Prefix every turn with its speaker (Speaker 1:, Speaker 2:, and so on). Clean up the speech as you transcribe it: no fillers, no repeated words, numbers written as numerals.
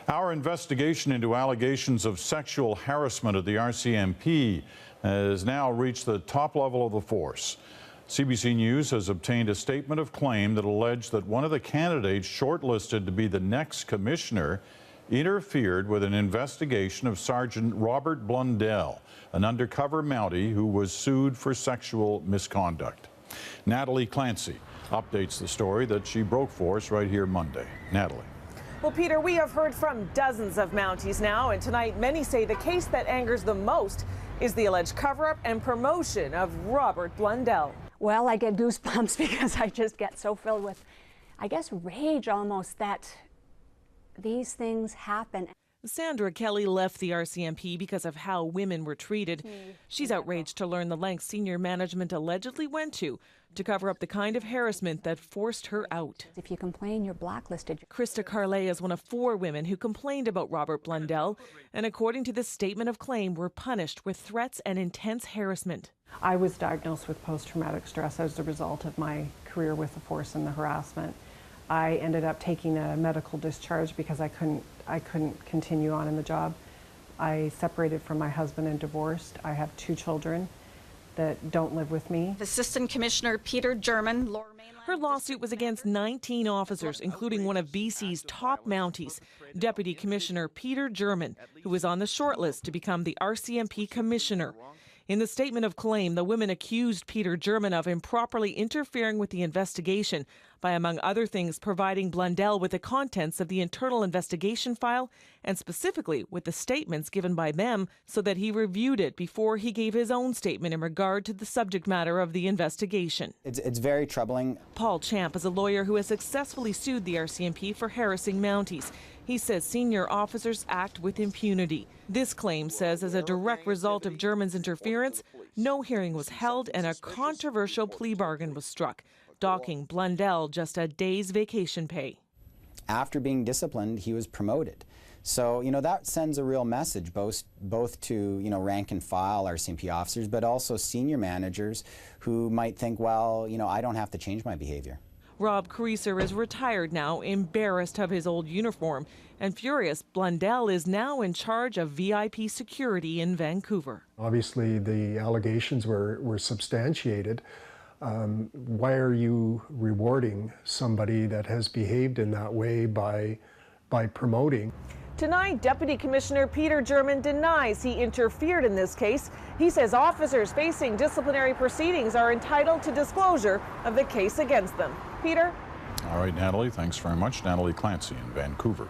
Speaker 1: Our investigation into allegations of sexual harassment at the RCMP has now reached the top level of the force. CBC News has obtained a statement of claim that alleged that one of the candidates shortlisted to be the next commissioner interfered with an investigation of Sergeant Robert Blundell, an undercover Mountie who was sued for sexual misconduct. Natalie Clancy updates the story that she broke for us right here Monday. Natalie.
Speaker 2: Well, Peter, we have heard from dozens of Mounties now, and tonight many say the case that angers them most is the alleged cover-up and promotion of Robert Blundell.
Speaker 3: Well, I get goosebumps because I just get so filled with, I guess, rage almost that these things happen.
Speaker 2: Sandra Kelly left the RCMP because of how women were treated. She's outraged to learn the lengths senior management allegedly went to cover up the kind of harassment that forced her out.
Speaker 3: If you complain, you're blacklisted.
Speaker 2: Krista Carlet is one of 4 women who complained about Robert Blundell, and according to this statement of claim, were punished with threats and intense harassment.
Speaker 4: I was diagnosed with post-traumatic stress as a result of my career with the force and the harassment. I ended up taking a medical discharge because I couldn't continue on in the job. I separated from my husband and divorced. I have 2 children that don't live with me.
Speaker 5: Assistant Commissioner Peter German.
Speaker 2: Her lawsuit was against 19 officers, including one of BC's top Mounties, Deputy Commissioner Peter German, who was on the shortlist to become the RCMP commissioner. In the statement of claim, the women accused Peter German of improperly interfering with the investigation by, among other things, providing Blundell with the contents of the internal investigation file and specifically with the statements given by them so that he reviewed it before he gave his own statement in regard to the subject matter of the investigation.
Speaker 6: It's very troubling.
Speaker 2: Paul Champ is a lawyer who has successfully sued the RCMP for harassing Mounties. He says senior officers act with impunity. This claim says as a direct result of German's interference, no hearing was held and a controversial plea bargain was struck, docking Blundell just a day's vacation pay.
Speaker 6: After being disciplined, he was promoted. So, that sends a real message both to, rank and file RCMP officers, but also senior managers who might think, well, I don't have to change my behavior.
Speaker 2: Rob Creaser is retired now, embarrassed of his old uniform, and furious Blundell is now in charge of VIP security in Vancouver.
Speaker 7: Obviously, the allegations were substantiated. Why are you rewarding somebody that has behaved in that way by promoting?
Speaker 2: Tonight, Deputy Commissioner Peter German denies he interfered in this case. He says officers facing disciplinary proceedings are entitled to disclosure of the case against them. Peter?
Speaker 1: All right, Natalie, thanks very much. Natalie Clancy in Vancouver.